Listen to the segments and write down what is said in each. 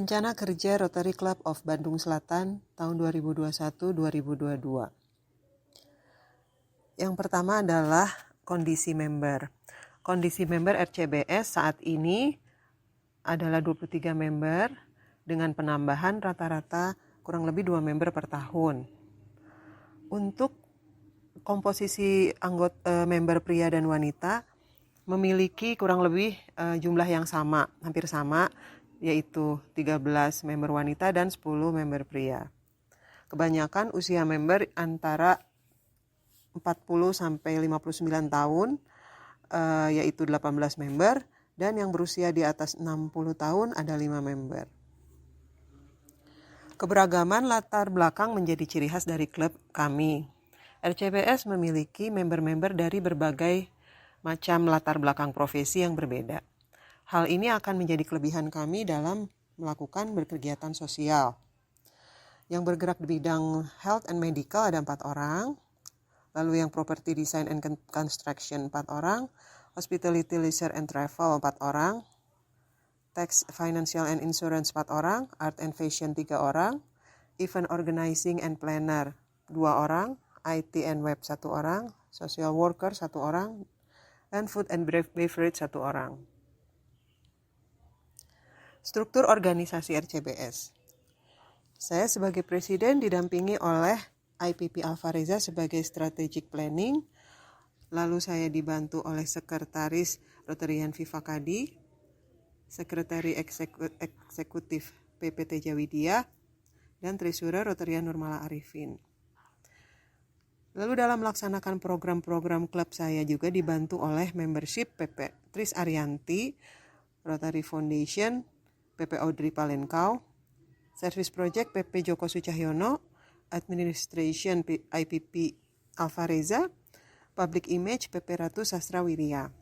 Rencana Kerja Rotary Club of Bandung Selatan tahun 2021-2022. Yang pertama adalah kondisi member. Kondisi member RCBS saat ini adalah 23 member dengan penambahan rata-rata kurang lebih 2 member per tahun. Untuk komposisi anggota member pria dan wanita memiliki kurang lebih jumlah yang sama, hampir sama, yaitu 13 member wanita dan 10 member pria. Kebanyakan usia member antara 40 sampai 59 tahun, yaitu 18 member, dan yang berusia di atas 60 tahun ada 5 member. Keberagaman latar belakang menjadi ciri khas dari klub kami. RCBS memiliki member-member dari berbagai macam latar belakang profesi yang berbeda. Hal ini akan menjadi kelebihan kami dalam melakukan berkegiatan sosial. Yang bergerak di bidang health and medical ada 4 orang, lalu yang property design and construction 4 orang, hospitality, leisure and travel 4 orang, tax, financial and insurance 4 orang, art and fashion 3 orang, event organizing and planner 2 orang, IT and web 1 orang, social worker 1 orang, dan food and beverage 1 orang. Struktur organisasi RCBS. Saya sebagai presiden didampingi oleh IPP Alvareza sebagai strategic planning, lalu saya dibantu oleh sekretaris Rotarian Viva Kadi, sekretari eksekutif PP Teja Widya, dan treasurer Rotarian Nurmala Arifin. Lalu dalam melaksanakan program-program klub saya juga dibantu oleh membership PP Tris Arianti, Rotary Foundation, PP Audrey Palenkau, Service Project PP Joko Sucahyono, Administration IPP Alvareza, Public Image PP Ratu Sastra Wirya.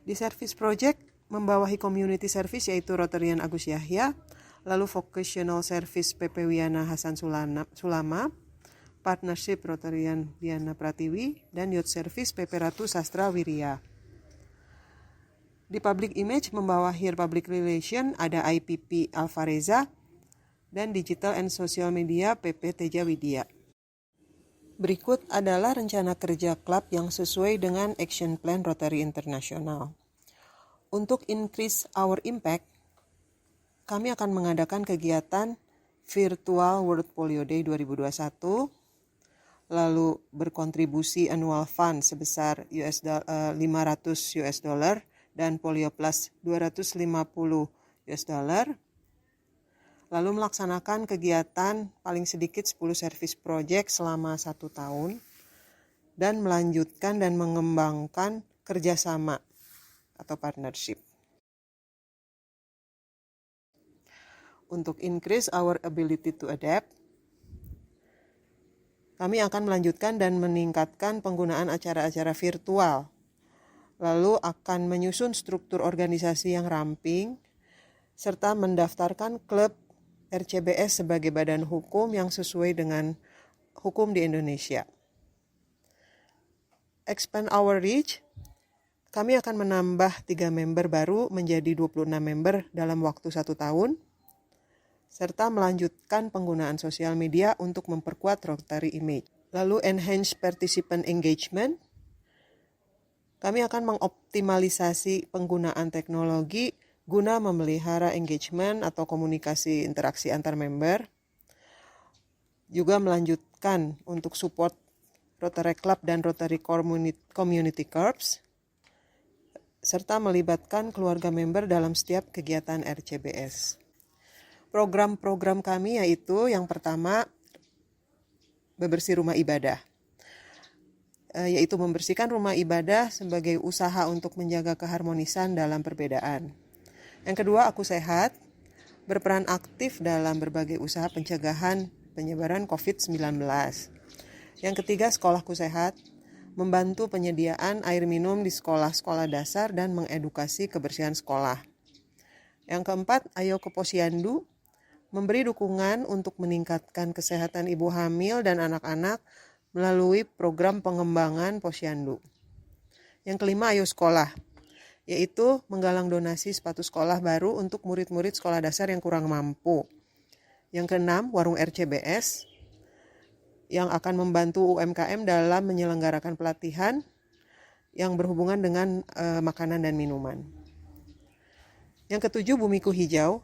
Di Service Project membawahi Community Service yaitu Rotarian Agus Yahya, lalu Vocational Service PP Wiana Hasan Sulama, Partnership Rotarian Diana Pratiwi, dan Youth Service PP Ratu Sastra Wirya. Di Public Image membawahi Public Relation ada IPP Alvareza dan Digital and Social Media PP Teja Widya. Berikut adalah rencana kerja klub yang sesuai dengan Action Plan Rotary International. Untuk increase our impact, kami akan mengadakan kegiatan Virtual World Polio Day 2021, lalu berkontribusi annual fund sebesar $500 dan Polio Plus $250, lalu melaksanakan kegiatan paling sedikit 10 service project selama 1 tahun, dan melanjutkan dan mengembangkan kerjasama atau partnership. Untuk increase our ability to adapt, kami akan melanjutkan dan meningkatkan penggunaan acara-acara virtual, lalu akan menyusun struktur organisasi yang ramping, serta mendaftarkan klub RCBS sebagai badan hukum yang sesuai dengan hukum di Indonesia. Expand our reach, kami akan menambah 3 member baru menjadi 26 member dalam waktu 1 tahun, serta melanjutkan penggunaan sosial media untuk memperkuat Rotary Image. Lalu enhance participant engagement, kami akan mengoptimalisasi penggunaan teknologi guna memelihara engagement atau komunikasi interaksi antar member. Juga melanjutkan untuk support Rotary Club dan Rotary Community Corps, serta melibatkan keluarga member dalam setiap kegiatan RCBS. Program-program kami yaitu yang pertama, bebersih rumah ibadah. Yaitu membersihkan rumah ibadah sebagai usaha untuk menjaga keharmonisan dalam perbedaan. Yang kedua, Aku Sehat, berperan aktif dalam berbagai usaha pencegahan penyebaran COVID-19. Yang ketiga, Sekolahku Sehat, membantu penyediaan air minum di sekolah-sekolah dasar dan mengedukasi kebersihan sekolah. Yang keempat, Ayo ke Posyandu, memberi dukungan untuk meningkatkan kesehatan ibu hamil dan anak-anak melalui program pengembangan posyandu. Yang kelima, Ayo Sekolah, yaitu menggalang donasi sepatu sekolah baru untuk murid-murid sekolah dasar yang kurang mampu. Yang keenam, warung RCBS yang akan membantu UMKM dalam menyelenggarakan pelatihan yang berhubungan dengan makanan dan minuman. Yang ketujuh, Bumiku Hijau,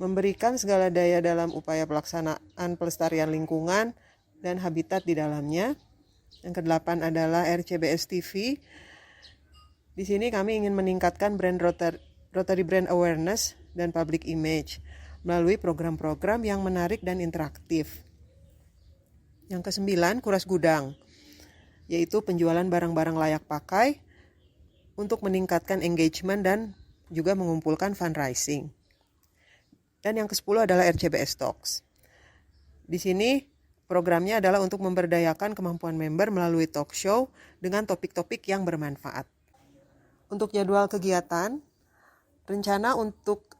memberikan segala daya dalam upaya pelaksanaan pelestarian lingkungan dan habitat di dalamnya. Yang kedelapan adalah RCBS TV. Di sini kami ingin meningkatkan brand Rotary brand awareness dan public image melalui program-program yang menarik dan interaktif. Yang kesembilan, Kuras Gudang, yaitu penjualan barang-barang layak pakai untuk meningkatkan engagement dan juga mengumpulkan fundraising. Dan yang ke-10 adalah RCBS Talks. Di sini programnya adalah untuk memberdayakan kemampuan member melalui talk show dengan topik-topik yang bermanfaat. Untuk jadwal kegiatan, rencana untuk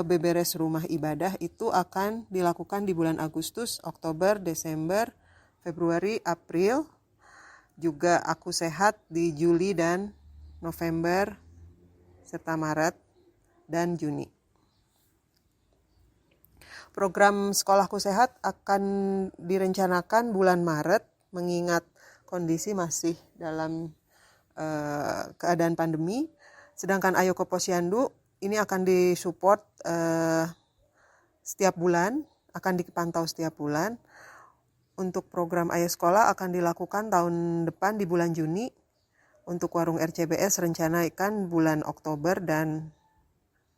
beberes rumah ibadah itu akan dilakukan di bulan Agustus, Oktober, Desember, Februari, April. Juga Aku Sehat di Juli dan November, serta Maret dan Juni. Program Sekolahku Sehat akan direncanakan bulan Maret, mengingat kondisi masih dalam keadaan pandemi. Sedangkan Ayo ke Posyandu ini akan disupport setiap bulan, akan dipantau setiap bulan. Untuk program Ayo Sekolah akan dilakukan tahun depan di bulan Juni. Untuk warung RCBS rencanakan bulan Oktober dan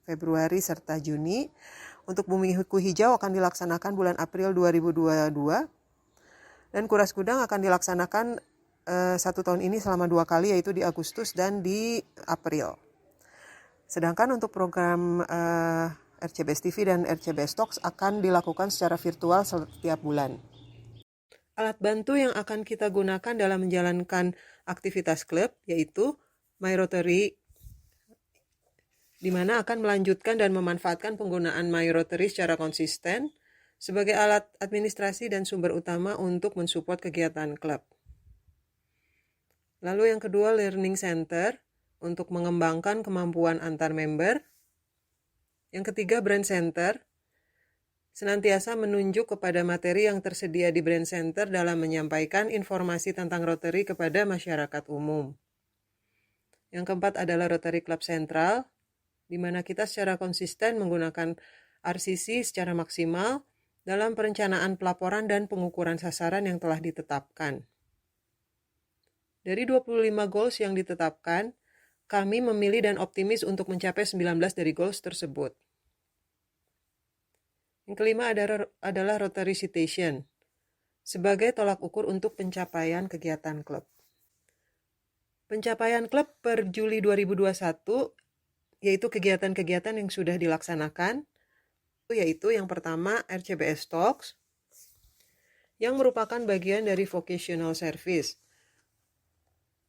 Februari serta Juni. Untuk Bumiku Hijau akan dilaksanakan bulan April 2022. Dan Kuras Gudang akan dilaksanakan 1 tahun ini selama 2 kali, yaitu di Agustus dan di April. Sedangkan untuk program RCBS TV dan RCBS Talks akan dilakukan secara virtual setiap bulan. Alat bantu yang akan kita gunakan dalam menjalankan aktivitas klub yaitu My Rotary, di mana akan melanjutkan dan memanfaatkan penggunaan My Rotary secara konsisten sebagai alat administrasi dan sumber utama untuk mensupport kegiatan klub. Lalu yang kedua, Learning Center untuk mengembangkan kemampuan antar member. Yang ketiga, Brand Center, senantiasa menunjuk kepada materi yang tersedia di Brand Center dalam menyampaikan informasi tentang Rotary kepada masyarakat umum. Yang keempat adalah Rotary Club Sentral, di mana kita secara konsisten menggunakan RCC secara maksimal dalam perencanaan pelaporan dan pengukuran sasaran yang telah ditetapkan. Dari 25 goals yang ditetapkan, kami memilih dan optimis untuk mencapai 19 dari goals tersebut. Yang kelima adalah Rotary Citation, sebagai tolak ukur untuk pencapaian kegiatan klub. Pencapaian klub per Juli 2021, yaitu kegiatan-kegiatan yang sudah dilaksanakan, yaitu yang pertama RCBS Talks, yang merupakan bagian dari vocational service,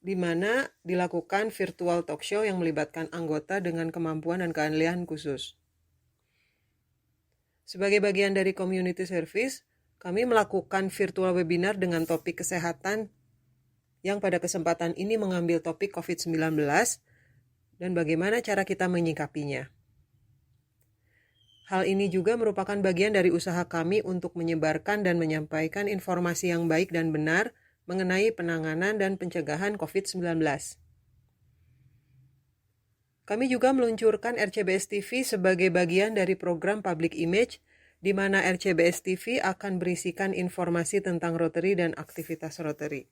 di mana dilakukan virtual talk show yang melibatkan anggota dengan kemampuan dan keahlian khusus. Sebagai bagian dari community service, kami melakukan virtual webinar dengan topik kesehatan yang pada kesempatan ini mengambil topik COVID-19 dan bagaimana cara kita menyikapinya. Hal ini juga merupakan bagian dari usaha kami untuk menyebarkan dan menyampaikan informasi yang baik dan benar mengenai penanganan dan pencegahan COVID-19. Kami juga meluncurkan RCBS TV sebagai bagian dari program Public Image, di mana RCBS TV akan berisikan informasi tentang Rotary dan aktivitas Rotary.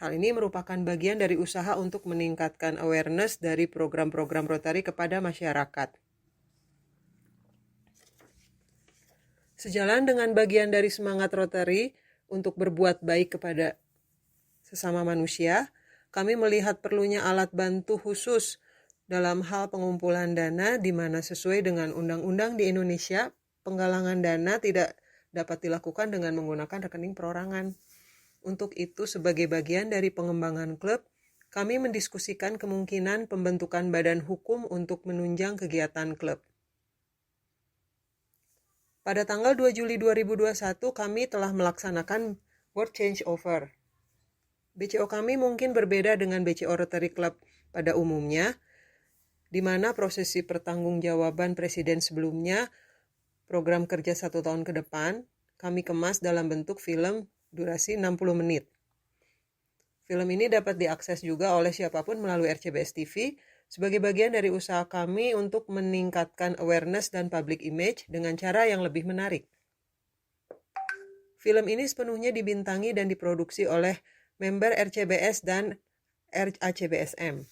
Hal ini merupakan bagian dari usaha untuk meningkatkan awareness dari program-program Rotary kepada masyarakat. Sejalan dengan bagian dari semangat Rotary untuk berbuat baik kepada sesama manusia, kami melihat perlunya alat bantu khusus dalam hal pengumpulan dana, di mana sesuai dengan undang-undang di Indonesia, penggalangan dana tidak dapat dilakukan dengan menggunakan rekening perorangan. Untuk itu, sebagai bagian dari pengembangan klub, kami mendiskusikan kemungkinan pembentukan badan hukum untuk menunjang kegiatan klub. Pada tanggal 2 Juli 2021, kami telah melaksanakan Board Changeover. BCO kami mungkin berbeda dengan BCO Rotary Club pada umumnya, di mana prosesi pertanggungjawaban Presiden sebelumnya, program kerja 1 tahun ke depan, kami kemas dalam bentuk film durasi 60 menit. Film ini dapat diakses juga oleh siapapun melalui RCBS TV sebagai bagian dari usaha kami untuk meningkatkan awareness dan public image dengan cara yang lebih menarik. Film ini sepenuhnya dibintangi dan diproduksi oleh member RCBS dan RACBSM.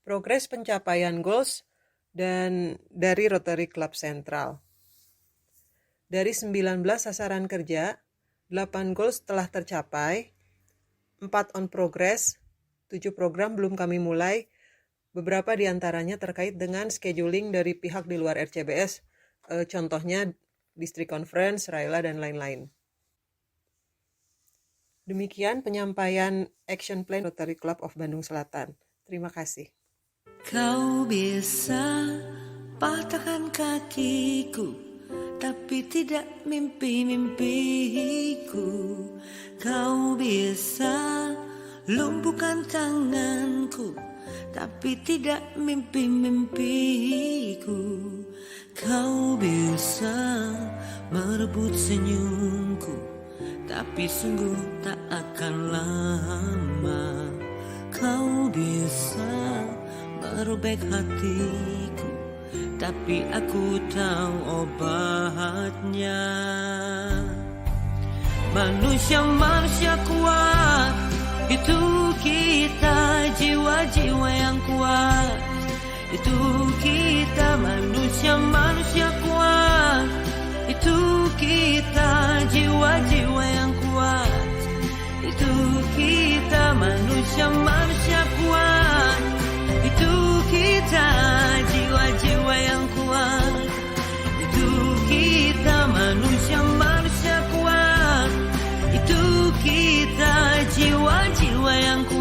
Progres pencapaian goals dan dari Rotary Club Sentral. Dari 19 sasaran kerja, 8 goals telah tercapai, 4 on progress, 7 program belum kami mulai, beberapa diantaranya terkait dengan scheduling dari pihak di luar RCBS, contohnya District Conference, Raila, dan lain-lain. Demikian penyampaian Action Plan Rotary Club of Bandung Selatan. Terima kasih. Kau bisa patahkan kakiku, tapi tidak mimpi-mimpiku. Kau bisa lumpuhkan tanganku, tapi tidak mimpi-mimpiku. Kau bisa merebut senyumku, tapi sungguh tak akan lama. Kau bisa merobek hatiku, tapi aku tahu obatnya. Manusia-manusia kuat, itu kita, jiwa-jiwa yang kuat. Itu kita, manusia-manusia kuat. Itu kita, jiwa-jiwa yang kuat. Itu kita, manusia-manusia kuat. Itu kita, jiwa-jiwa yang kuat. Itu kita, manusia-manusia kuat. Itu kita, jiwa-jiwa yang kuat.